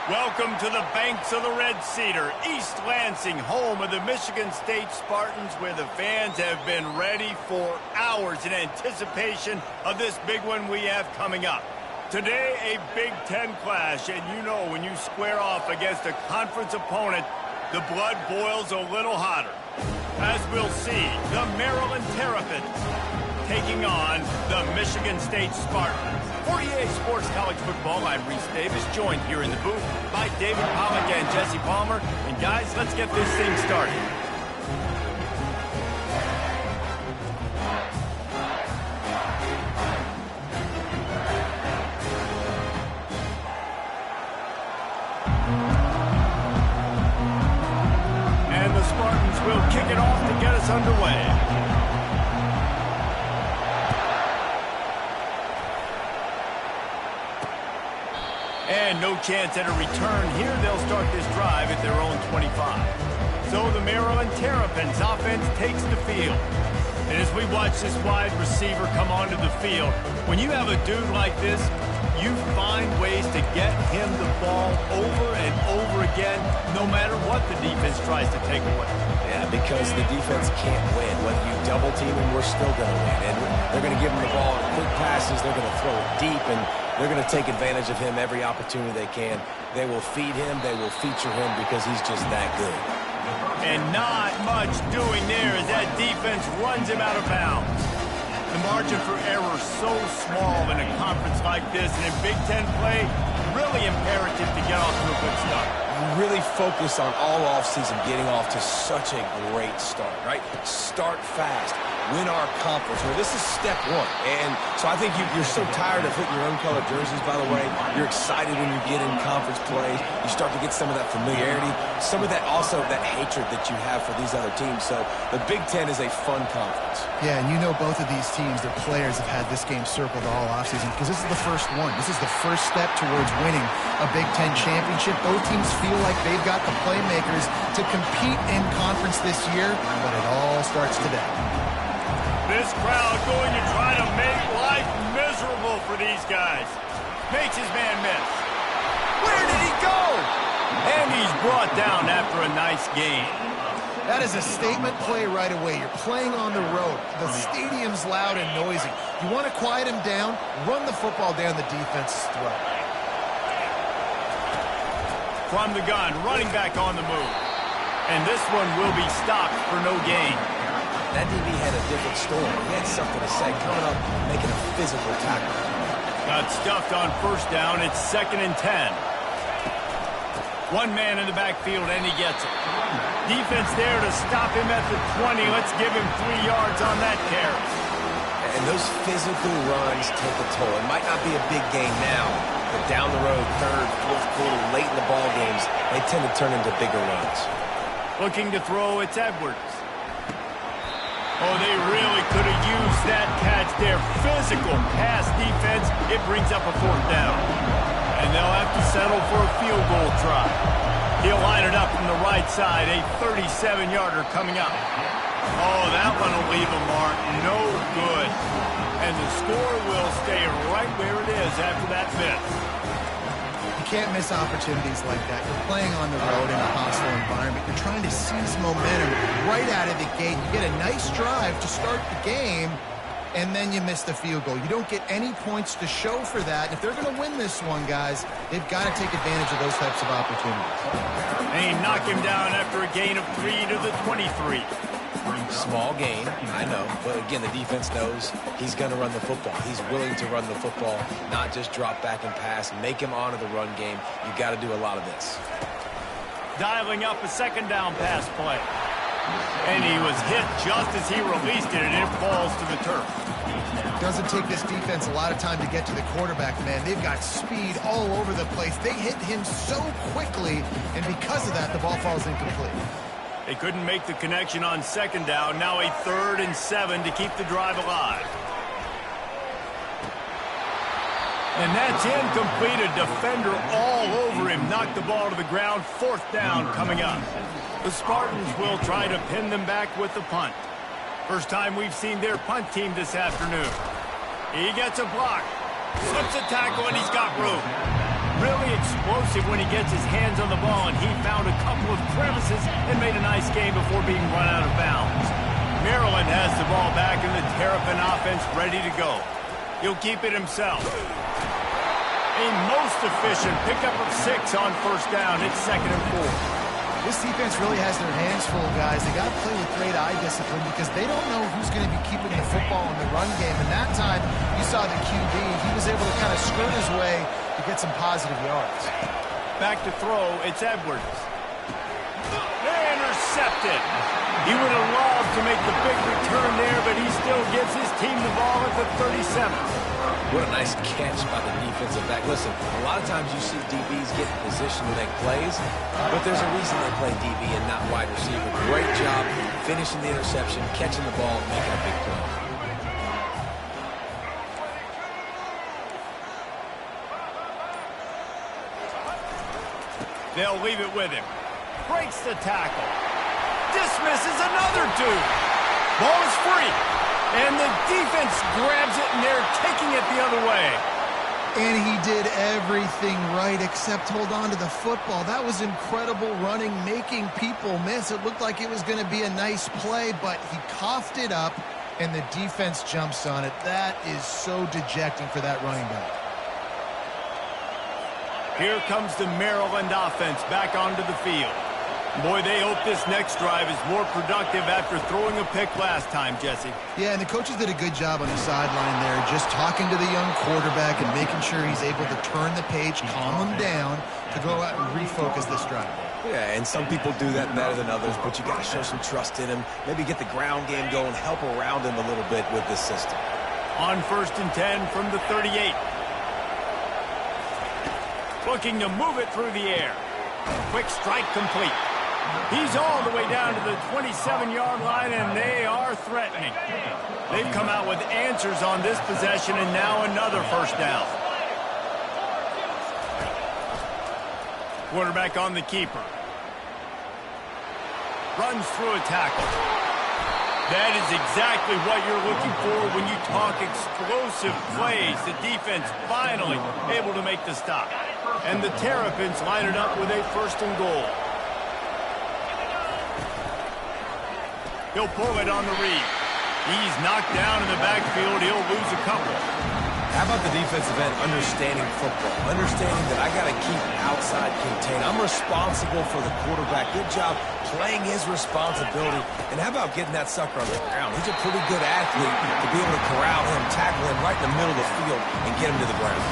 Welcome to the banks of the Red Cedar, East Lansing, home of the Michigan State Spartans, where the fans have been ready for hours in anticipation of this big one we have coming up. Today, a Big Ten clash, and you know when you square off against a conference opponent, the blood boils a little hotter. As we'll see, the Maryland Terrapins taking on the Michigan State Spartans. For EA Sports College Football, I'm Reese Davis, joined here in the booth by David Pollack and Jesse Palmer. And guys, let's get this thing started. And the Spartans will kick it off to get us underway. And no chance at a return here. They'll start this drive at their own 25. So the Maryland Terrapins offense takes the field. And as we watch this wide receiver come onto the field, when you have a dude like this, you find ways to get him the ball over and over again, no matter what the defense tries to take away. Yeah, because the defense can't win. Whether you double team him, we're still going to win. And they're going to give him the ball in quick passes. They're going to throw it deep, and they're going to take advantage of him every opportunity they can. They will feed him. They will feature him because he's just that good. And not much doing there as that defense runs him out of bounds. The margin for error so small in a conference like this, and in Big Ten play, really imperative to get off to a good start. Really focus on all offseason getting off to such a great start, right? Start fast. Win our conference. Well, this is step one. And so I think you're so tired of hitting your own color jerseys, by the way. You're excited when you get in conference plays. You start to get some of that familiarity, some of that also that hatred that you have for these other teams. So the Big Ten is a fun conference. Yeah, and you know both of these teams, their players have had this game circled all offseason because this is the first one. This is the first step towards winning a Big Ten championship. Both teams feel like they've got the playmakers to compete in conference this year, but it all starts today. This crowd going to try to make life miserable for these guys. Makes his man miss. Where did he go? And he's brought down after a nice game. That is a statement play right away. You're playing on the road. The stadium's loud and noisy. You want to quiet him down, run the football down the defense's throat. From the gun, running back on the move. And this one will be stopped for no gain. That DB had a different story. He had something to say, coming up, making a physical tackle. Got stuffed on first down. It's 2nd and 10. One man in the backfield, and he gets it. Defense there to stop him at the 20. Let's give him 3 yards on that carry. And those physical runs take a toll. It might not be a big gain now, but down the road, 3rd, 4th quarter, late in the ball games, they tend to turn into bigger runs. Looking to throw, it's Edwards. Oh, they really could have used that catch there. Physical pass defense. It brings up a 4th down. And they'll have to settle for a field goal try. He'll line it up from the right side. A 37-yarder coming up. Oh, that one will leave a mark. No good. And the score will stay right where it is after that miss. You can't miss opportunities like that. You're playing on the road in a hostile environment. You're trying to seize momentum right out of the gate. You get a nice drive to start the game, and then you miss the field goal. You don't get any points to show for that. If they're going to win this one, guys, they've got to take advantage of those types of opportunities. And he knocked him down after a gain of 3 to the 23. Small gain, I know, but again, the defense knows he's going to run the football. He's willing to run the football, not just drop back and pass, make him honor the run game. You got to do a lot of this. Dialing up a 2nd down pass play. And he was hit just as he released it, and it falls to the turf. Doesn't take this defense a lot of time to get to the quarterback, man. They've got speed all over the place. They hit him so quickly, and because of that, the ball falls incomplete. They couldn't make the connection on 2nd down. Now a 3rd and 7 to keep the drive alive. And that's incomplete. A defender all over him. Knocked the ball to the ground. 4th down coming up. The Spartans will try to pin them back with the punt. First time we've seen their punt team this afternoon. He gets a block. Slips a tackle, and he's got room. Really explosive when he gets his hands on the ball, and he found a couple of crevices and made a nice game before being run out of bounds. Maryland has the ball back in the Terrapin offense ready to go. He'll keep it himself. A most efficient pickup of 6 on first down. It's 2nd and 4. This defense really has their hands full, guys. They got to play with great eye discipline because they don't know who's going to be keeping the football in the run game. And that time, you saw the QB. He was able to kind of skirt his way to get some positive yards. Back to throw, it's Edwards. Intercepted. He would have loved to make the big return there, but he still gives his team the ball at the 37. What a nice catch by the defensive back. Listen, a lot of times you see DBs get in position to make plays, but there's a reason they play DB and not wide receiver. Great job finishing the interception, catching the ball, and making a big play. They'll leave it with him. Breaks the tackle. Dismisses another dude. Ball is free. And the defense grabs it, and they're taking it the other way. And he did everything right except hold on to the football. That was incredible running, making people miss. It looked like it was going to be a nice play, but he coughed it up, and the defense jumps on it. That is so dejecting for that running back. Here comes the Maryland offense back onto the field. Boy, they hope this next drive is more productive after throwing a pick last time, Jesse. Yeah, and the coaches did a good job on the sideline there, just talking to the young quarterback and making sure he's able to turn the page, calm him down, to go out and refocus this drive. Yeah, and some people do that better than others, but you got to show some trust in him, maybe get the ground game going, help around him a little bit with this system. On 1st and 10 from the 38. Looking to move it through the air. Quick strike complete. He's all the way down to the 27-yard line, and they are threatening. They've come out with answers on this possession, and now another first down. Quarterback on the keeper. Runs through a tackle. That is exactly what you're looking for when you talk explosive plays. The defense finally able to make the stop. And the Terrapins line it up with a 1st and goal. He'll pull it on the read. He's knocked down in the backfield. He'll lose a couple. How about the defensive end understanding football, understanding that I got to keep outside contained. I'm responsible for the quarterback. Good job playing his responsibility. And how about getting that sucker on the ground? He's a pretty good athlete to be able to corral him, tackle him right in the middle of the field, and get him to the ground.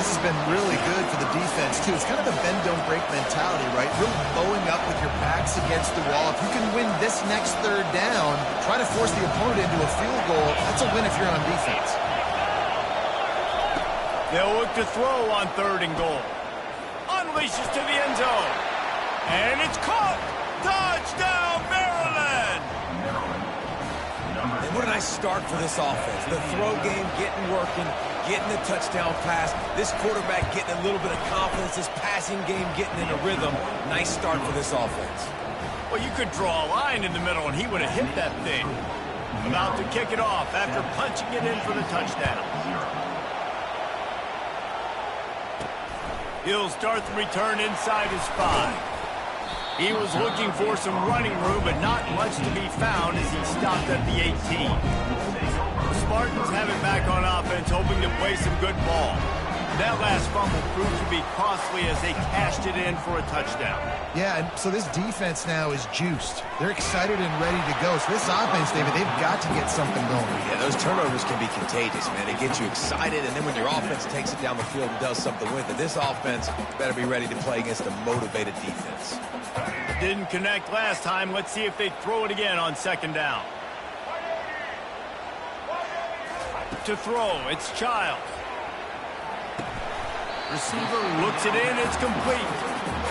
This has been really good for the defense, too. It's kind of a bend-don't-break mentality, right? Really bowing up with your backs against the wall. If you can win this next 3rd down, try to force the opponent into a field goal. That's a win if you're on defense. They'll look to throw on 3rd and goal. Unleashes to the end zone. And it's caught. Touchdown, Maryland! And what a nice start for this offense. The throw game getting working, getting the touchdown pass. This quarterback getting a little bit of confidence. This passing game getting in a rhythm. Nice start for this offense. Well, you could draw a line in the middle, and he would have hit that thing. About to kick it off after punching it in for the touchdown. He'll start the return inside his 5. He was looking for some running room, but not much to be found as he stopped at the 18. The Spartans have it back on offense, hoping to play some good ball. That last fumble proved to be costly as they cashed it in for a touchdown. Yeah, and so this defense now is juiced. They're excited and ready to go. So this offense, David, they've got to get something going. Yeah, those turnovers can be contagious, man. They get you excited, and then when your offense takes it down the field and does something with it, this offense better be ready to play against a motivated defense. Didn't connect last time. Let's see if they throw it again on 2nd down. To throw, it's Childs. Receiver looks it in, it's complete.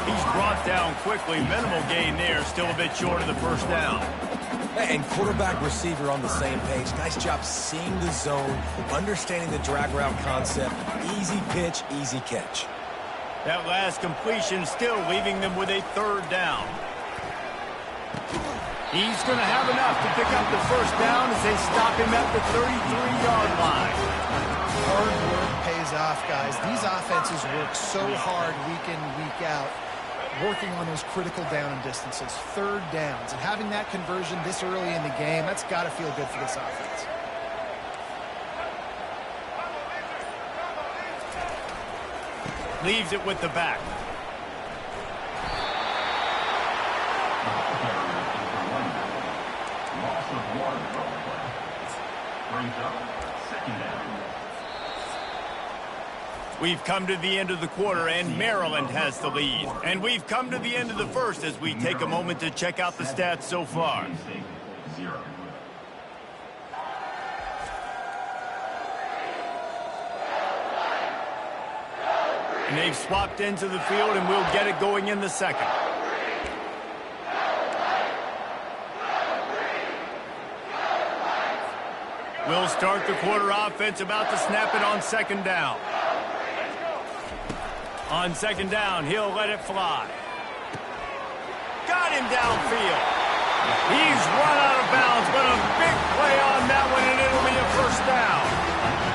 He's brought down quickly. Minimal gain there, still a bit short of the first down. And quarterback, receiver on the same page. Nice job seeing the zone, understanding the drag route concept. Easy pitch, easy catch. That last completion still leaving them with a 3rd down. He's going to have enough to pick up the first down as they stop him at the 33-yard line. Hard work pays days off, guys. These offenses work so hard week in, week out, working on those critical down and distances, third downs. And having that conversion this early in the game, that's got to feel good for this offense. Leaves it with the back. We've come to the end of the quarter, and Maryland has the lead. And we've come to the end of the first as we take a moment to check out the stats so far. And they've swapped into the field, and we'll get it going in the second. We'll start the quarter offense, about to snap it on second down. On second down, he'll let it fly. Got him downfield. He's run out of bounds, but a big play on that one, and it'll be a first down.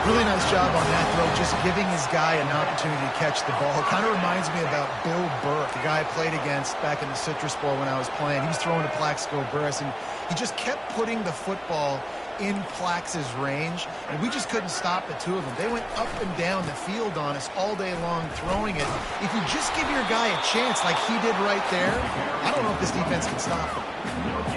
Really nice job on that throw, just giving his guy an opportunity to catch the ball. It kind of reminds me about Bill Burke, the guy I played against back in the Citrus Bowl when I was playing. He was throwing to Plaxico Burress, and he just kept putting the football in Plax's range, and we just couldn't stop the two of them. They went up and down the field on us all day long throwing it. If you just give your guy a chance like he did right there, I don't know if this defense can stop him.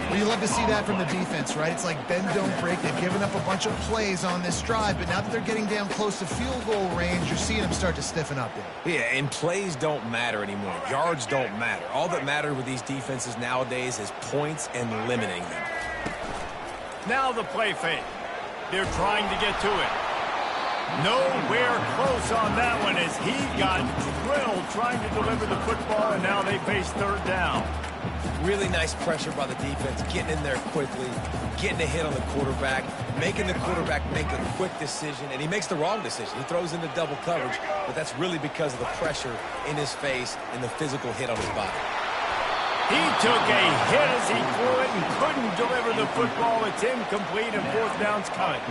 Well, you love to see that from the defense, right? It's like bend, don't break. They've given up a bunch of plays on this drive, but now that they're getting down close to field goal range, you're seeing them start to stiffen up there. Yeah, and plays don't matter anymore. Yards don't matter. All that matters with these defenses nowadays is points and limiting them. Now the play fake. They're trying to get to it. Nowhere close on that one as he got drilled trying to deliver the football, and now they face third down. Really nice pressure by the defense, getting in there quickly, getting a hit on the quarterback, making the quarterback make a quick decision, and he makes the wrong decision. He throws into double coverage, but that's really because of the pressure in his face and the physical hit on his body. He took a hit as he threw it and couldn't deliver the football. It's incomplete, and fourth down's coming.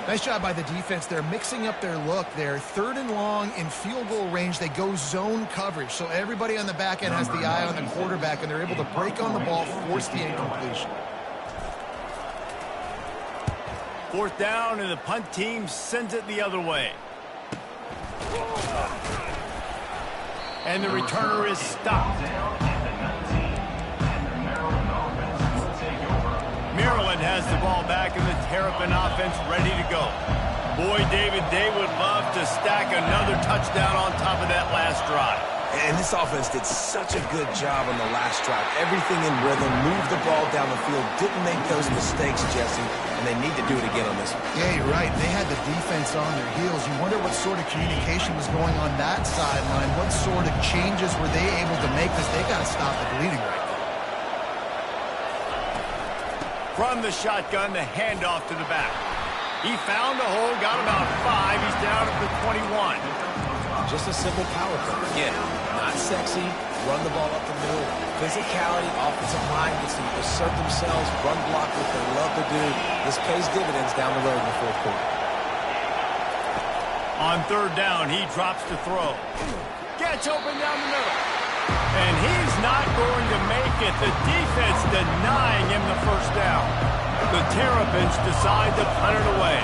Nice job by the defense. They're mixing up their look. They're third and long in field goal range. They go zone coverage, so everybody on the back end has the eye on the quarterback, and they're able to break on the ball, force the incompletion. Fourth down, and the punt team sends it the other way. And the returner is stopped. Maryland has the ball back, and the Terrapin offense ready to go. Boy, David, they would love to stack another touchdown on top of that last drive. And this offense did such a good job on the last drive. Everything in rhythm, moved the ball down the field, didn't make those mistakes, Jesse, and they need to do it again on this one. Yeah, you're right. They had the defense on their heels. You wonder what sort of communication was going on that sideline. What sort of changes were they able to make, because they got to stop the bleeding right now. From the shotgun, the handoff to the back. He found a hole, got about 5. He's down at the 21. Just a simple power play. Again, not sexy, run the ball up the middle. Physicality, offensive line gets to assert themselves, run block what they love to do. This pays dividends down the road in the fourth quarter. On third down, he drops to throw. Gets open down the middle. And he's not going to make it. The defense denying him the first down. The Terrapins decide to punt it away.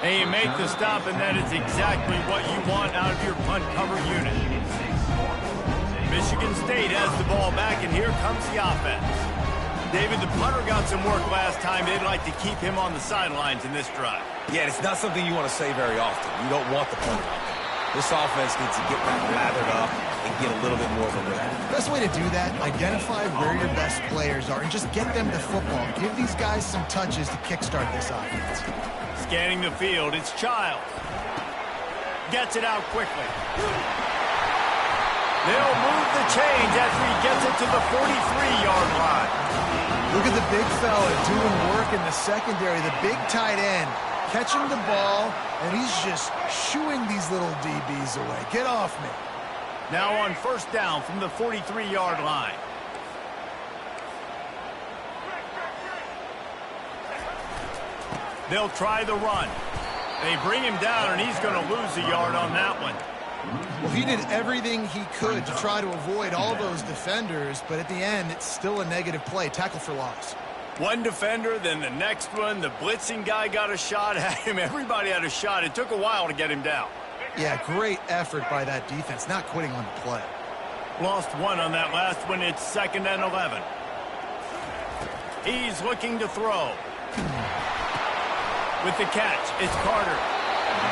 And you make the stop, and that is exactly what you want out of your punt cover unit. Michigan State has the ball back, and here comes the offense. David, the punter got some work last time. They'd like to keep him on the sidelines in this drive. Yeah, it's not something you want to say very often. You don't want the punter out there. This offense needs to get back lathered up and get a little bit more of a rhythm. Best way to do that, identify where your best players are and just get them the football. Give these guys some touches to kickstart this offense. Scanning the field, it's Child. Gets it out quickly. They'll move the chains after he gets it to the 43-yard line. Look at the big fella doing work in the secondary, the big tight end, catching the ball, and he's just shooing these little DBs away. Get off me. Now on first down from the 43-yard line. They'll try the run. They bring him down, and he's going to lose a yard on that one. Well, he did everything he could to try to avoid all those defenders, but at the end, it's still a negative play. Tackle for loss. One defender, then the next one. The blitzing guy got a shot at him. Everybody had a shot. It took a while to get him down. Yeah, great effort by that defense, not quitting on the play. Lost one on that last one. It's 2nd and 11. He's looking to throw. With the catch, it's Carter.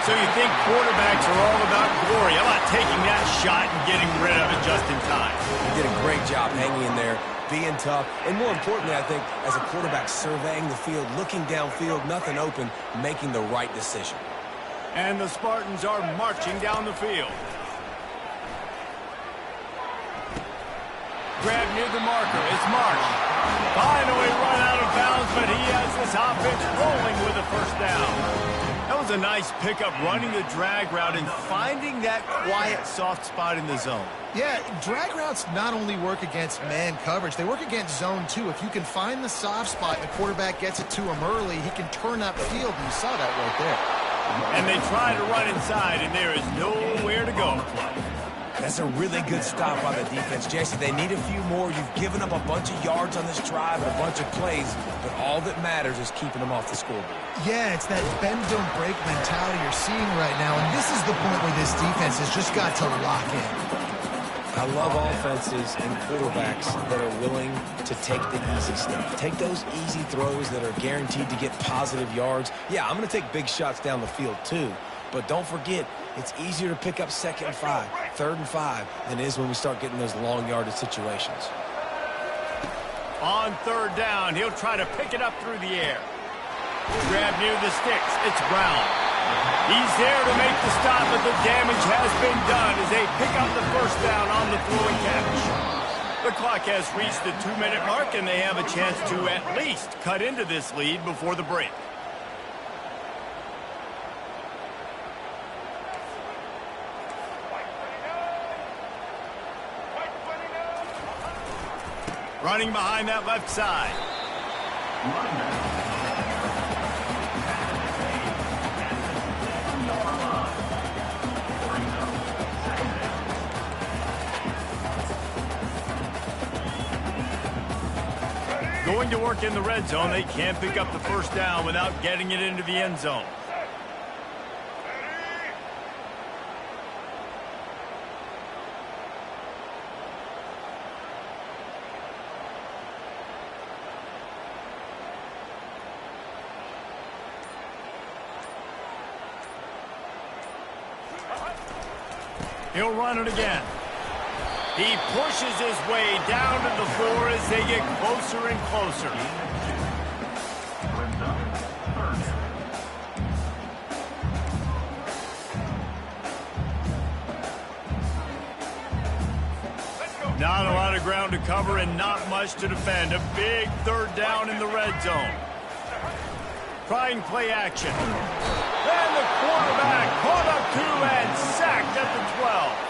So you think quarterbacks are all about glory. How about taking that shot and getting rid of it just in time? He did a great job hanging in there, being tough, and more importantly, I think, as a quarterback surveying the field, looking downfield, nothing open, making the right decision. And the Spartans are marching down the field. Grab near the marker. It's Marsh. Finally run out of bounds, but he has this offense rolling with a first down. That was a nice pickup, running the drag route and finding that quiet, soft spot in the zone. Yeah, drag routes not only work against man coverage, they work against zone too. If you can find the soft spot and the quarterback gets it to him early, he can turn up field, and you saw that right there. And they try to run inside, and there is nowhere to go. That's a really good stop by the defense, Jesse. They need a few more. You've given up a bunch of yards on this drive and a bunch of plays, but all that matters is keeping them off the scoreboard. Yeah, it's that bend, don't break mentality you're seeing right now, and this is the point where this defense has just got to lock in. I love offenses and quarterbacks that are willing to take the easy stuff. Take those easy throws that are guaranteed to get positive yards. Yeah, I'm going to take big shots down the field too, but don't forget, it's easier to pick up 2nd and 5, 3rd and 5 than it is when we start getting those long yardage situations. On 3rd down, he'll try to pick it up through the air. Grab near the sticks. It's Brown. He's there to make the stop, but the damage has been done as they pick up the first down on the throwing catch. The clock has reached the 2-minute mark, and they have a chance to at least cut into this lead before the break. Running behind that left side. Going to work in the red zone. They can't pick up the first down without getting it into the end zone. He'll run it again. He pushes his way down to the floor as they get closer and closer. Not a lot of ground to cover and not much to defend. A big 3rd down in the red zone. Trying play action. And the quarterback caught up to and sacked at the 12.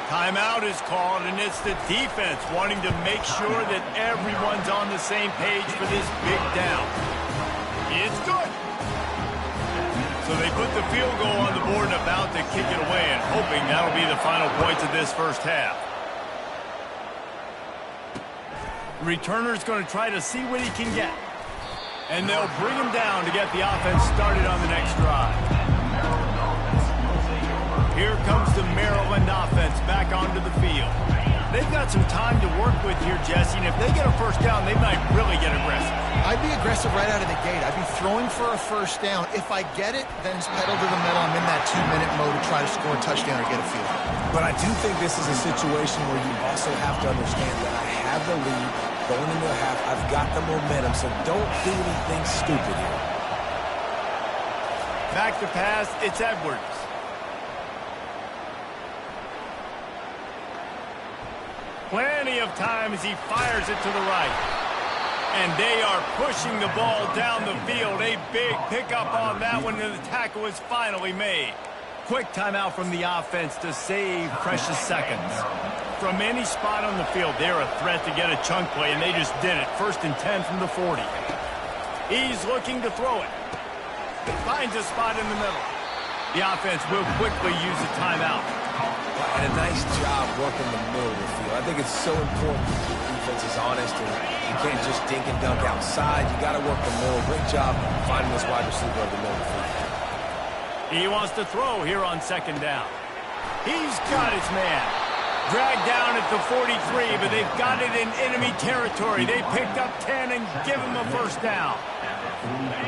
Timeout is called, and it's the defense wanting to make sure that everyone's on the same page for this big down. It's good. So they put the field goal on the board and about to kick it away, and hoping that'll be the final points of this first half. The returner's going to try to see what he can get. And they'll bring him down to get the offense started on the next drive. Here comes the Maryland offense back onto the field. They've got some time to work with here, Jesse, and if they get a first down, they might really get aggressive. I'd be aggressive right out of the gate. I'd be throwing for a first down. If I get it, then it's pedal to the metal. I'm in that 2-minute mode to try to score a touchdown or get a field goal. But I do think this is a situation where you also have to understand that I have the lead going into the half. I've got the momentum, so don't do anything stupid here. Back to pass, it's Edwards. Plenty of time as he fires it to the right. And they are pushing the ball down the field. A big pickup on that one, and the tackle is finally made. Quick timeout from the offense to save precious seconds. From any spot on the field, they're a threat to get a chunk play, and they just did it. 1st and 10 from the 40. He's looking to throw it. Finds a spot in the middle. The offense will quickly use a timeout. And a nice job working the middle of the field. I think it's so important that the defense is honest, and you can't just dink and dunk outside. You got to work the middle. Great job finding this wide receiver of the middle of the field. He wants to throw here on second down. He's got his man. Dragged down at the 43, but they've got it in enemy territory. They picked up 10 and give him a first down.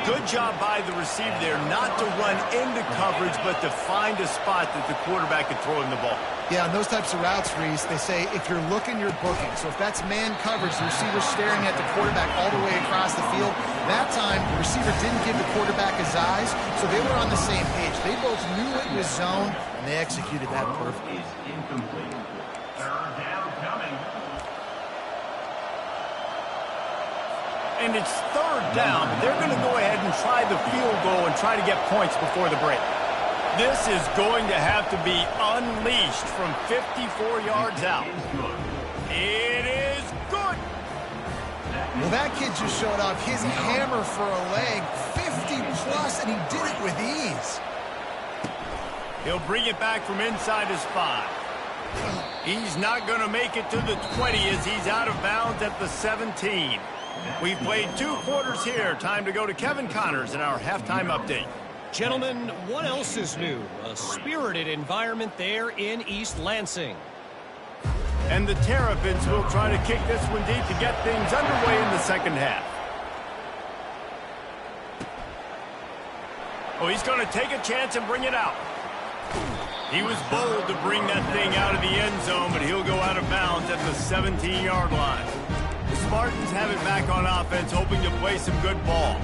Good job by the receiver there not to run into coverage, but to find a spot that the quarterback could throw him the ball. Yeah, on those types of routes, Reese, they say if you're looking, you're booking. So if that's man coverage, the receiver's staring at the quarterback all the way across the field. That time, the receiver didn't give the quarterback his eyes, so they were on the same page. They both knew it was zone, and they executed that perfectly. And it's third down. They're going to go ahead and try the field goal and try to get points before the break. This is going to have to be unleashed from 54 yards out. It is good. Well, that kid just showed off his hammer for a leg, 50-plus, and he did it with ease. He'll bring it back from inside his 5. He's not going to make it to the 20 as he's out of bounds at the 17. We've played 2 quarters here. Time to go to Kevin Connors in our halftime update. Gentlemen, what else is new? A spirited environment there in East Lansing. And the Terrapins will try to kick this one deep to get things underway in the second half. Oh, he's going to take a chance and bring it out. He was bold to bring that thing out of the end zone, but he'll go out of bounds at the 17-yard line. The Spartans have it back on offense, hoping to play some good ball.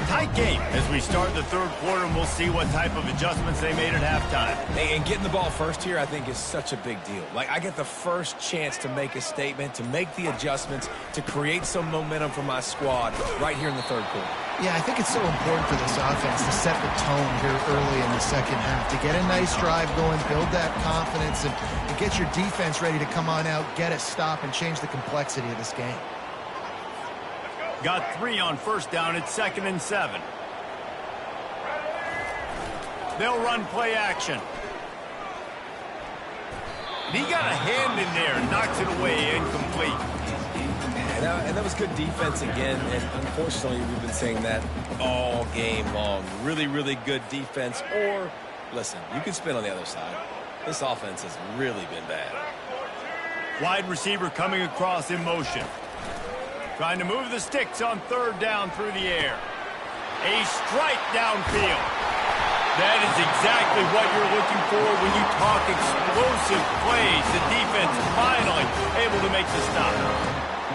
Tight game as we start the third quarter, and we'll see what type of adjustments they made at halftime. And getting the ball first here, I think, is such a big deal. Like, I get the first chance to make a statement, to make the adjustments, to create some momentum for my squad right here in the third quarter. Yeah, I think it's so important for this offense to set the tone here early in the second half, to get a nice drive going, build that confidence, and get your defense ready to come on out, get a stop, and change the complexity of this game. Got 3 on first down. It's 2nd and 7. They'll run play action. He got a hand in there and knocks it away, incomplete. And that was good defense again, and unfortunately we've been saying that all game long. Really, really good defense, or, listen, you can spin on the other side. This offense has really been bad. Wide receiver coming across in motion. Trying to move the sticks on third down through the air. A strike downfield. That is exactly what you're looking for when you talk explosive plays. The defense finally able to make the stop.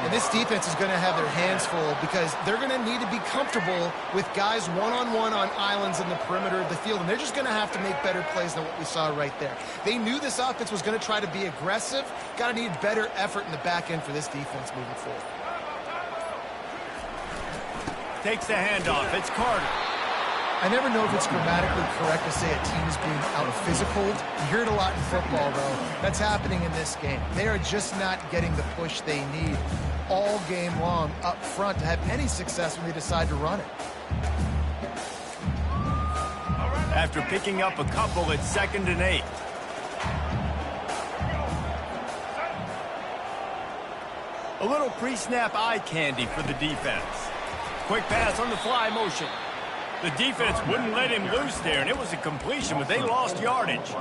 And this defense is going to have their hands full because they're going to need to be comfortable with guys one-on-one on islands in the perimeter of the field, and they're just going to have to make better plays than what we saw right there. They knew this offense was going to try to be aggressive. Got to need better effort in the back end for this defense moving forward. Takes the handoff. It's Carter. I never know if it's grammatically correct to say a team is being out-physical. You hear it a lot in football, though. That's happening in this game. They are just not getting the push they need all game long up front to have any success when they decide to run it. After picking up a couple, it's 2nd and 8. A little pre-snap eye candy for the defense. Quick pass on the fly motion. The defense wouldn't let him loose there, and it was a completion, but they lost yardage.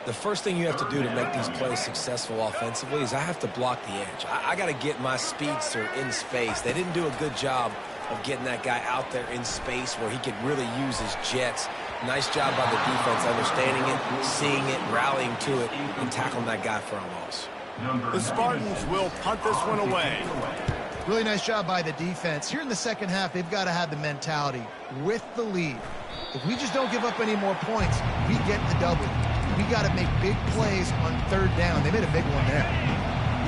The first thing you have to do to make these plays successful offensively is I have to block the edge. I got to get my speedster in space. They didn't do a good job of getting that guy out there in space where he could really use his jets. Nice job by the defense, understanding it, seeing it, rallying to it, and tackling that guy for a loss. The Spartans will punt this one away. Really nice job by the defense. Here in the second half, they've got to have the mentality with the lead. If we just don't give up any more points, we get the W. We got to make big plays on third down. They made a big one there.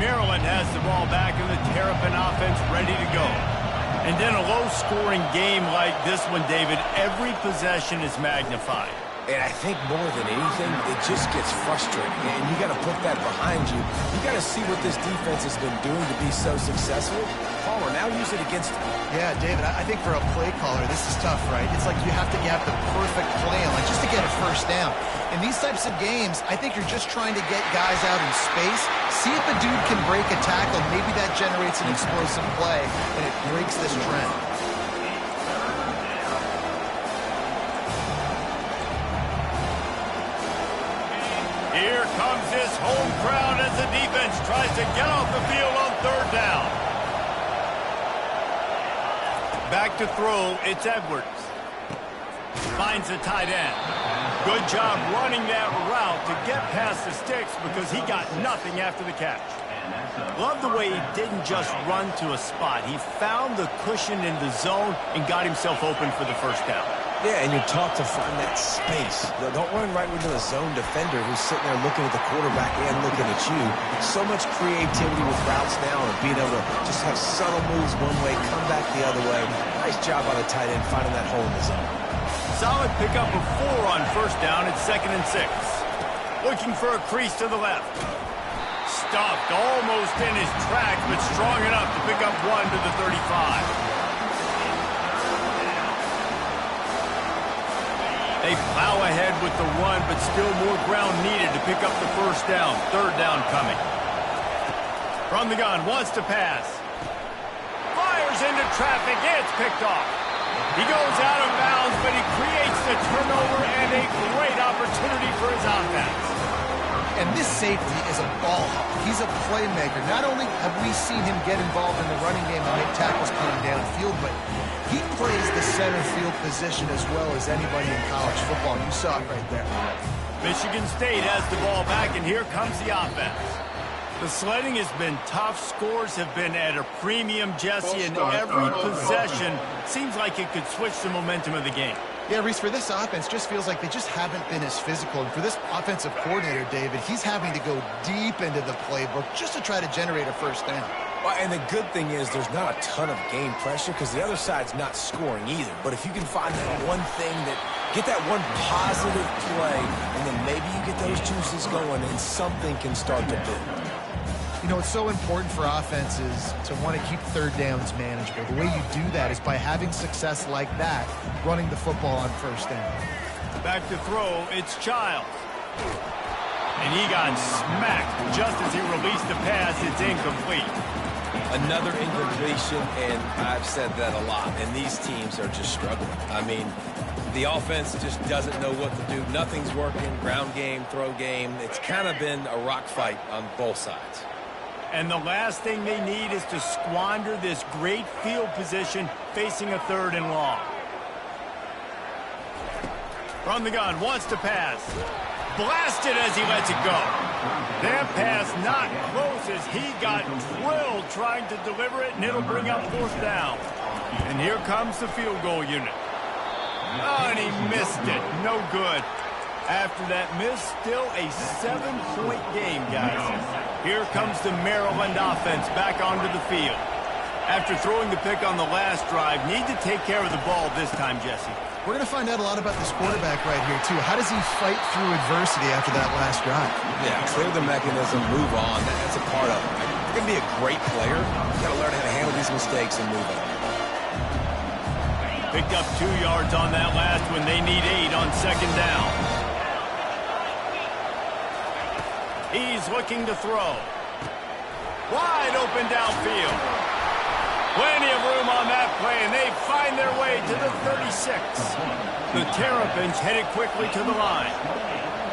Maryland has the ball back in the Terrapin offense ready to go. And then a low-scoring game like this one, David, every possession is magnified. And I think more than anything, it just gets frustrating. And you got to put that behind you. You got to see what this defense has been doing to be so successful. Palmer. Now use it against him. Yeah, David, I think for a play caller, this is tough, right? It's like you have the perfect plan, like just to get a first down. In these types of games, I think you're just trying to get guys out in space, see if a dude can break a tackle. Maybe that generates an explosive play, and it breaks this trend. Here comes this home crowd as the defense tries to get off the field on third down. Back to throw, it's Edwards. Finds the tight end. Good job running that route to get past the sticks because he got nothing after the catch. Love the way he didn't just run to a spot. He found the cushion in the zone and got himself open for the first down. Yeah, and you're taught to find that space. Don't run right into a zone defender who's sitting there looking at the quarterback and looking at you. So much creativity with routes now and being able to just have subtle moves one way, come back the other way. Nice job by the tight end finding that hole in the zone. Solid pickup of 4 on first down at 2nd and 6. Looking for a crease to the left. Stuffed almost in his tracks, but strong enough to pick up 1 to the 35. They plow ahead with the run, but still more ground needed to pick up the first down. Third down coming. From the gun, wants to pass. Fires into traffic, it's picked off. He goes out of bounds, but he creates the turnover and a great opportunity for his offense. And this safety is a ball hawk. He's a playmaker. Not only have we seen him get involved in the running game and make tackles coming downfield, but he plays the center field position as well as anybody in college football. You saw it right there. Michigan State has the ball back, and here comes the offense. The sledding has been tough. Scores have been at a premium, Jesse, and every possession seems like it could switch the momentum of the game. Yeah, Reese, for this offense, just feels like they just haven't been as physical. And for this offensive coordinator, David, he's having to go deep into the playbook just to try to generate a first down. Well, and the good thing is there's not a ton of game pressure because the other side's not scoring either. But if you can find that one thing get that one positive play, and then maybe you get those juices going and something can start to build. You know, it's so important for offenses to want to keep third downs manageable. The way you do that is by having success like that, running the football on first down. Back to throw, it's Childs. And he got smacked just as he released the pass. It's incomplete. Another incompletion, and I've said that a lot, and these teams are just struggling. I mean, the offense just doesn't know what to do. Nothing's working, ground game, throw game. It's kind of been a rock fight on both sides. And the last thing they need is to squander this great field position facing a 3rd and long. From the gun, wants to pass. Blasted as he lets it go. That pass not close as he got drilled trying to deliver it, and it'll bring up 4th down. And here comes the field goal unit. Oh, and he missed it. No good. After that miss, still a 7-point game, guys. Here comes the Maryland offense back onto the field. After throwing the pick on the last drive, need to take care of the ball this time, Jesse. We're going to find out a lot about this quarterback right here, too. How does he fight through adversity after that last drive? Yeah, clear the mechanism, move on. That's a part of it. You're going to be a great player. You've got to learn how to handle these mistakes and move on. Picked up 2 yards on that last one. They need 8 on 2nd down. He's looking to throw. Wide open downfield. Plenty of room on that play, and they find their way to the 36. The Terrapins headed quickly to the line.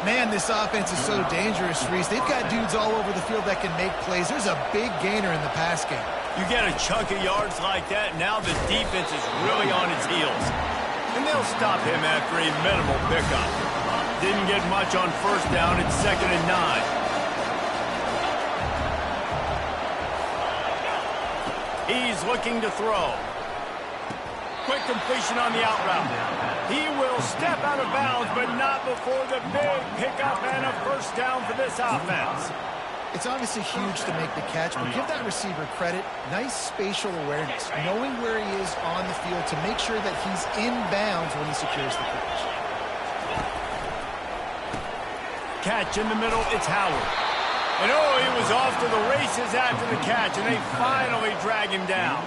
Man, this offense is so dangerous, Reese. They've got dudes all over the field that can make plays. There's a big gainer in the pass game. You get a chunk of yards like that, now the defense is really on its heels. And they'll stop him after a minimal pickup. Didn't get much on first down. It's 2nd and 9. He's looking to throw. Quick completion on the out route. He will step out of bounds, but not before the big pickup and a first down for this offense. It's obviously huge to make the catch, but give that receiver credit. Nice spatial awareness, knowing where he is on the field to make sure that he's in bounds when he secures the catch. Catch in the middle, it's Howard. And oh, he was off to the races after the catch, and they finally drag him down.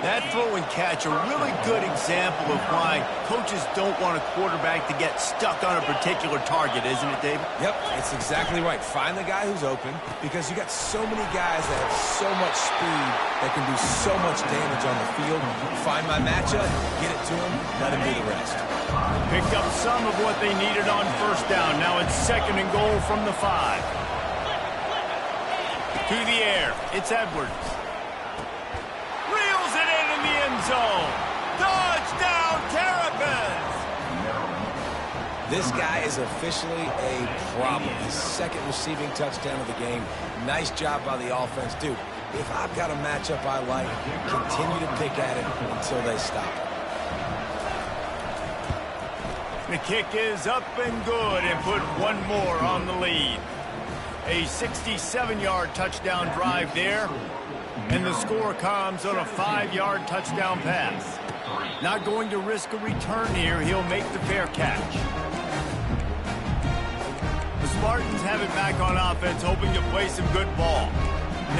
That throw and catch, a really good example of why coaches don't want a quarterback to get stuck on a particular target, isn't it, David? Yep, it's exactly right. Find the guy who's open, because you got so many guys that have so much speed that can do so much damage on the field. Find my matchup, get it to him, let him do the rest. Picked up some of what they needed on first down. Now it's 2nd and goal from the 5. To the air, it's Edwards. Reels it in the end zone. Touchdown, Terrapins! This guy is officially a problem. His 2nd receiving touchdown of the game. Nice job by the offense. Dude, if I've got a matchup I like, continue to pick at it until they stop it. The kick is up and good and put one more on the lead. A 67-yard touchdown drive there, and the score comes on a 5-yard touchdown pass. Not going to risk a return here. He'll make the fair catch. The Spartans have it back on offense, hoping to play some good ball.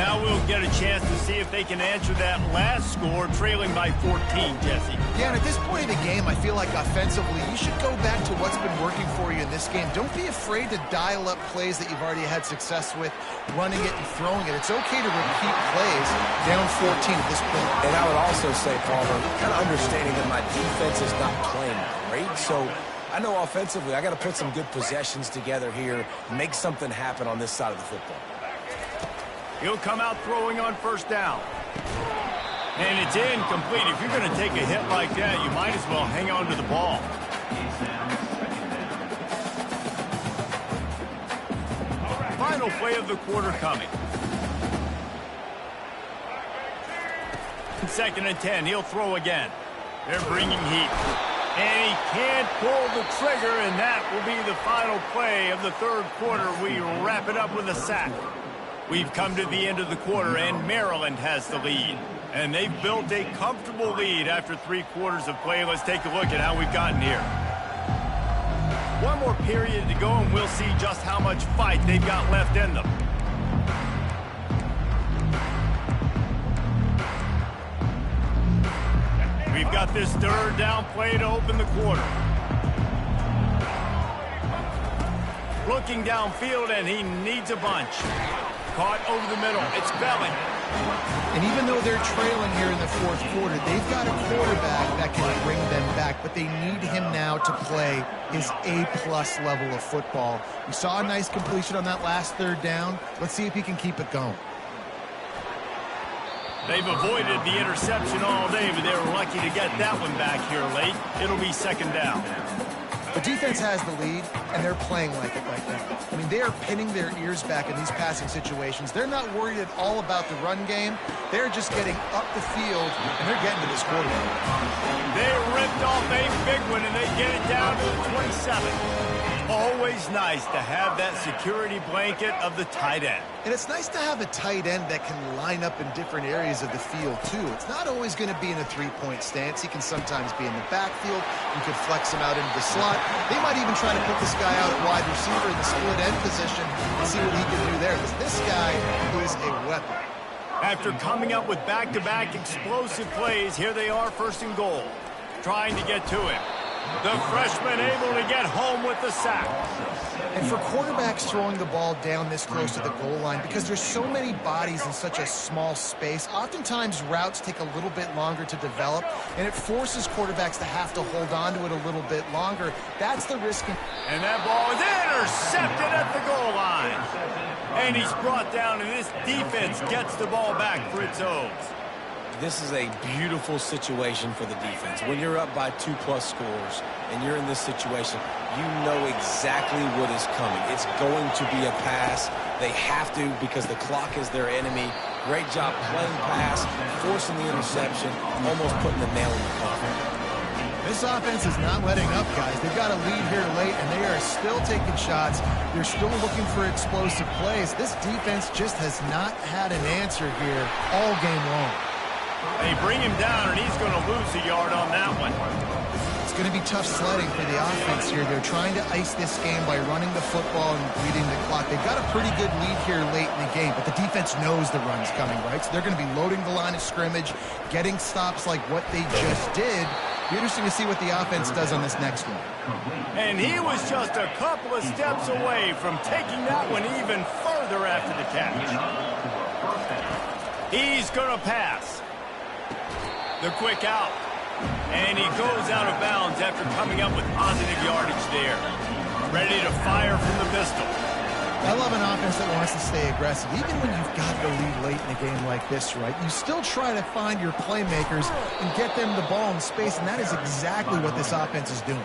Now we'll get a chance to see if they can answer that last score, trailing by 14, Jesse. Yeah, and at this point of the game, I feel like offensively, you should go back to what's been working for you in this game. Don't be afraid to dial up plays that you've already had success with, running it and throwing it. It's okay to repeat plays down 14 at this point. And I would also say, Palmer, kind of understanding that my defense is not playing great, so I know offensively I got to put some good possessions together here, make something happen on this side of the football. He'll come out throwing on first down. And it's incomplete. If you're going to take a hit like that, you might as well hang on to the ball. Final play of the quarter coming. 2nd and 10. He'll throw again. They're bringing heat. And he can't pull the trigger, and that will be the final play of the 3rd quarter. We wrap it up with a sack. We've come to the end of the quarter, and Maryland has the lead. And they've built a comfortable lead after 3 quarters of play. Let's take a look at how we've gotten here. One more period to go, and we'll see just how much fight they've got left in them. We've got this 3rd down play to open the quarter. Looking downfield, and he needs a bunch. Caught over the middle. It's Belling. And even though they're trailing here in the 4th quarter, they've got a quarterback that can bring them back, but they need him now to play his A-plus level of football. We saw a nice completion on that last 3rd down. Let's see if he can keep it going. They've avoided the interception all day, but they were lucky to get that one back here late. It'll be 2nd down. The defense has the lead, and they're playing like it right now. I mean, they are pinning their ears back in these passing situations. They're not worried at all about the run game. They're just getting up the field, and they're getting to this quarterback. They ripped off a big one, and they get it down to the 27. Always nice to have that security blanket of the tight end. And it's nice to have a tight end that can line up in different areas of the field, too. It's not always going to be in a 3-point stance. He can sometimes be in the backfield. You could flex him out into the slot. They might even try to put this guy out at wide receiver in the split end position and see what he can do there, because this guy is a weapon. After coming up with back-to-back explosive plays, here they are 1st and goal, trying to get to him. The freshman able to get home with the sack. And for quarterbacks throwing the ball down this close to the goal line, because there's so many bodies in such a small space, oftentimes routes take a little bit longer to develop, and it forces quarterbacks to have to hold on to it a little bit longer. That's the risk. And that ball is intercepted at the goal line. And he's brought down, and this defense gets the ball back for its own. This is a beautiful situation for the defense. When you're up by 2+ scores and you're in this situation, you know exactly what is coming. It's going to be a pass. They have to, because the clock is their enemy. Great job playing pass, forcing the interception, almost putting the nail in the coffin. This offense is not letting up, guys. They've got a lead here late, and they are still taking shots. They're still looking for explosive plays. This defense just has not had an answer here all game long. They bring him down, and he's going to lose a yard on that one. It's going to be tough sledding for the offense here. They're trying to ice this game by running the football and leading the clock. They've got a pretty good lead here late in the game, but the defense knows the run's coming, right? So they're going to be loading the line of scrimmage, getting stops like what they just did. Be interesting to see what the offense does on this next one. And he was just a couple of steps away from taking that one even further after the catch. He's going to pass. The quick out. And he goes out of bounds after coming up with positive yardage there. Ready to fire from the pistol. I love an offense that wants to stay aggressive. Even when you've got the lead late in a game like this, right? You still try to find your playmakers and get them the ball in space, and that is exactly what this offense is doing.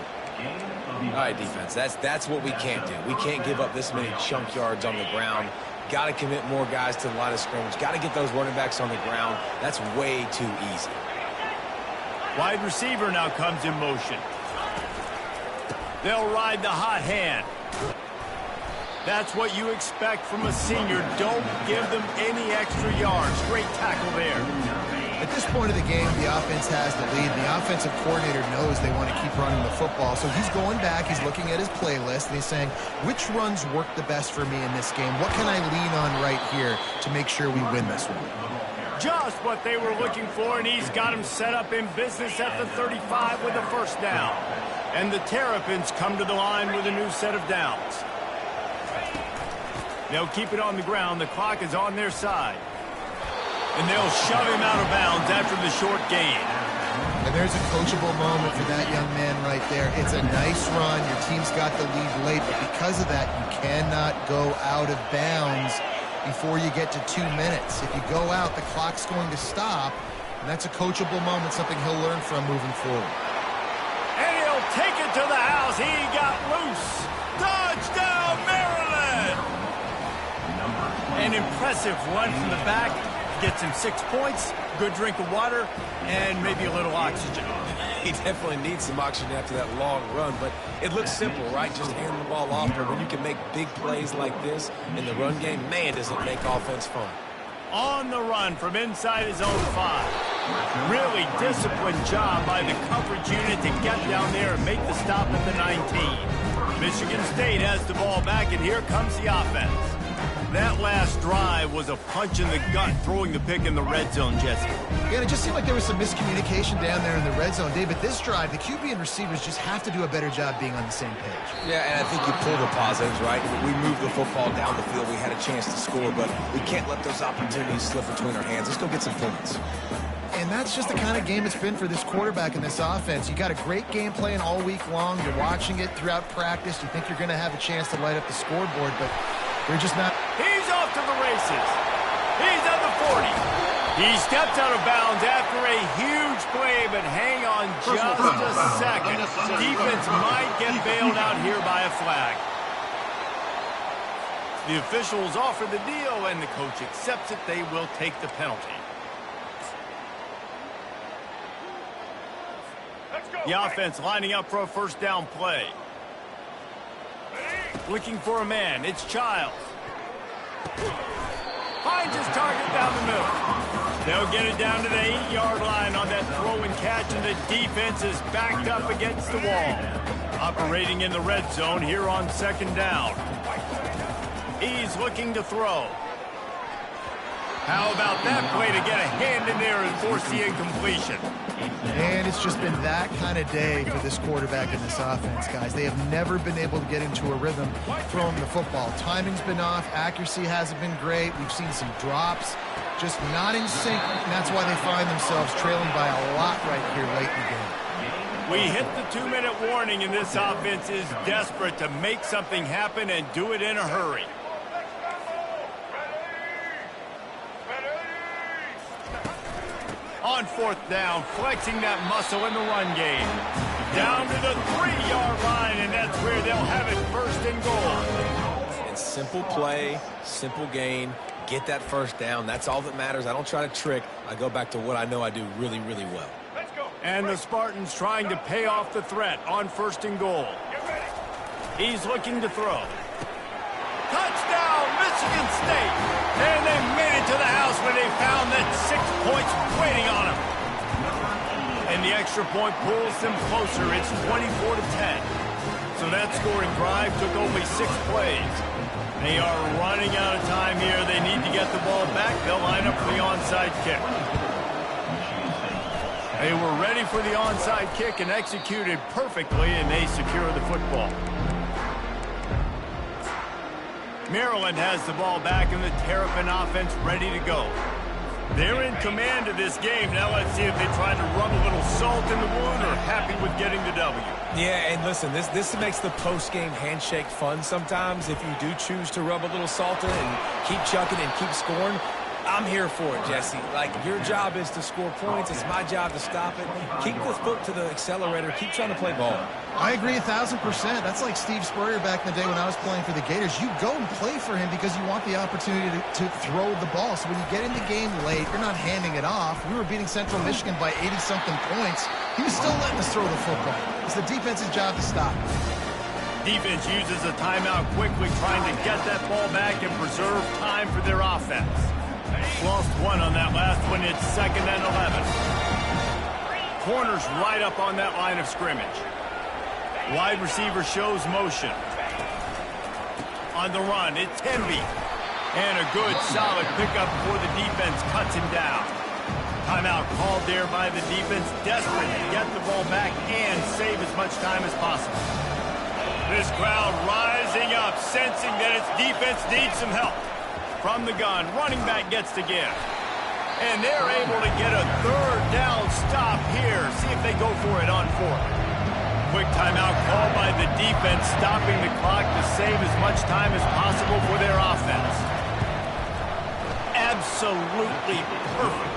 All right, defense, that's what we can't do. We can't give up this many chunk yards on the ground. Got to commit more guys to the line of scrimmage. Got to get those running backs on the ground. That's way too easy. Wide receiver now comes in motion. They'll ride the hot hand. That's what you expect from a senior. Don't give them any extra yards. Great tackle there. At this point of the game, the offense has the lead. The offensive coordinator knows they want to keep running the football. So he's going back, he's looking at his playlist, and he's saying, which runs work the best for me in this game? What can I lean on right here to make sure we win this one? Just what they were looking for, and he's got him set up in business at the 35 with a first down. And the Terrapins come to the line with a new set of downs. They'll keep it on the ground. The clock is on their side. And they'll shove him out of bounds after the short gain. And there's a coachable moment for that young man right there. It's a nice run. Your team's got the lead late, but because of that, you cannot go out of bounds before you get to 2 minutes. If you go out, the clock's going to stop, and that's a coachable moment, something he'll learn from moving forward. And he'll take it to the house. He got loose. Touchdown, Maryland! An impressive run from the back. Gets him 6 points, good drink of water, and maybe a little oxygen. He definitely needs some oxygen after that long run, but it looks simple, right? Just hand the ball off, but when you can make big plays like this in the run game, man, does it make offense fun. On the run from inside his own 5. Really disciplined job by the coverage unit to get down there and make the stop at the 19. Michigan State has the ball back, and here comes the offense. That last drive was a punch in the gut, throwing the pick in the red zone, Jesse. Yeah, it just seemed like there was some miscommunication down there in the red zone. David, this drive, the QB and receivers just have to do a better job being on the same page. Yeah, and I think you pull the positives, right? We moved the football down the field. We had a chance to score, but we can't let those opportunities slip between our hands. Let's go get some points. And that's just the kind of game it's been for this quarterback and this offense. You got a great game plan all week long. You're watching it throughout practice. You think you're going to have a chance to light up the scoreboard, but they're just not. He's off to the races. He's at the 40. He steps out of bounds after a huge play, but hang on just a second. Defense might get bailed out here by a flag. The officials offer the deal, and the coach accepts it. They will take the penalty. The offense lining up for a first down play. Looking for a man. It's Childs. Finds his target down the middle. They'll get it down to the 8-yard line on that throw and catch, and the defense is backed up against the wall. Operating in the red zone here on second down. He's looking to throw. How about that play to get a hand in there and force the incompletion? And it's just been that kind of day for this quarterback and this offense, guys. They have never been able to get into a rhythm throwing the football. Timing's been off. Accuracy hasn't been great. We've seen some drops. Just not in sync, and that's why they find themselves trailing by a lot right here late in the game. We hit the 2-minute warning, and this offense is desperate to make something happen and do it in a hurry. On fourth down, flexing that muscle in the run game. Down to the 3-yard line, and that's where they'll have it first and goal. And simple play, simple gain, get that first down. That's all that matters. I don't try to trick. I go back to what I know I do really, really well. And the Spartans trying to pay off the threat on first and goal. He's looking to throw. Touchdown, Michigan State. And they made it to the house when they found that 6 points waiting on them. And And the extra point pulls them closer. It's 24-10. So that scoring drive took only 6 plays. They are running out of time here. They need to get the ball back. They'll line up for the onside kick. They were ready for the onside kick and executed perfectly, and they secure the football. Maryland has the ball back, and the Terrapin offense ready to go. They're in command of this game. Now let's see if they try to rub a little salt in the wound or happy with getting the W. Yeah, and listen, this makes the post-game handshake fun sometimes if you do choose to rub a little salt in and keep chucking and keep scoring. I'm here for it, Jesse. Like, your job is to score points. It's my job to stop it. Keep the foot to the accelerator. Keep trying to play ball. I agree 1,000%. That's like Steve Spurrier back in the day when I was playing for the Gators. You go and play for him because you want the opportunity to throw the ball. So when you get in the game late, you're not handing it off. We were beating Central Michigan by 80-something points. He was still letting us throw the football. It's the defense's job to stop. Defense uses a timeout quickly, trying to get that ball back and preserve time for their offense. Lost one on that last one. It's 2nd and 11. Corner's right up on that line of scrimmage. Wide receiver shows motion. On the run, it's Hemby. And a good, solid pickup before the defense cuts him down. Timeout called there by the defense, desperate to get the ball back and save as much time as possible. This crowd rising up, sensing that its defense needs some help. From the gun, running back gets to give. And they're able to get a 3rd down stop here. See if they go for it on 4th. Quick timeout called by the defense, stopping the clock to save as much time as possible for their offense. Absolutely perfect.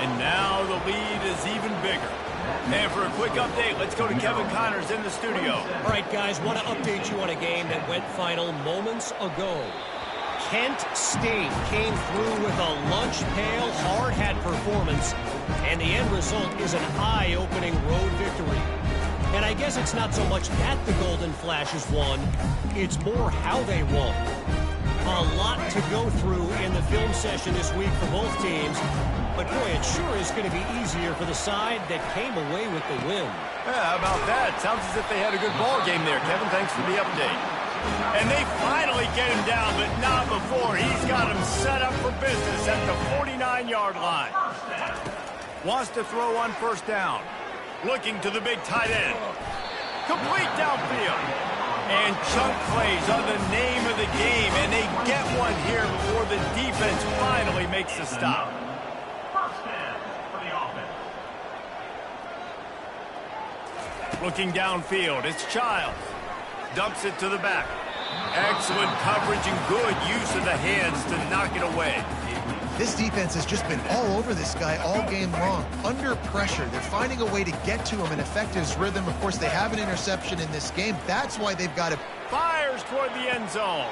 And now the lead is even bigger. And for a quick update, let's go to Kevin Connors in the studio. All right, guys, want to update you on a game that went final moments ago. Kent State came through with a lunch pail, hard-hat performance, and the end result is an eye-opening road victory. And I guess it's not so much that the Golden Flashes won, it's more how they won. A lot to go through in the film session this week for both teams, but boy, it sure is going to be easier for the side that came away with the win. Yeah, how about that? Sounds as if they had a good ball game there, Kevin. Thanks for the update. And they finally get him down, but not before. He's got him set up for business at the 49-yard line. Wants to throw on 1st down. Looking to the big tight end. Complete downfield. And chunk plays are the name of the game, and they get one here before the defense finally makes the stop. Looking downfield, it's Childs. Dumps it to the back. Excellent coverage and good use of the hands to knock it away. This defense has just been all over this guy all game long. Under pressure, they're finding a way to get to him and affect his rhythm. Of course, they have an interception in this game. That's why they've got to... Fires toward the end zone.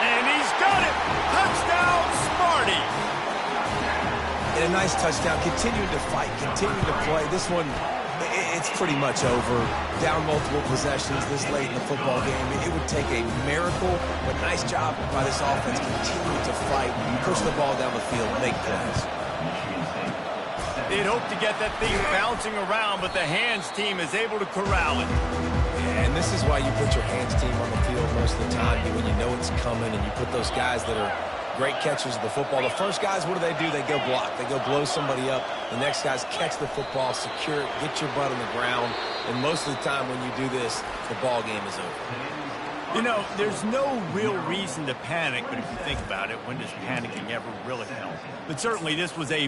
And he's got it. Touchdown, Smarty. And a nice touchdown. Continuing to fight, continuing to play. This one, it's pretty much over. Down multiple possessions this late in the football game. It would take a miracle, but nice job by this offense. Continue to fight, push the ball down the field, make plays. They'd hope to get that thing bouncing around, but the hands team is able to corral it. And this is why you put your hands team on the field most of the time, when you know it's coming, and you put those guys that are great catchers of the football. The first guys, what do? They go block. They go blow somebody up. The next guys catch the football, secure it, get your butt on the ground. And most of the time when you do this, the ball game is over. You know, there's no real reason to panic, but if you think about it, when does panicking ever really help? But certainly this was a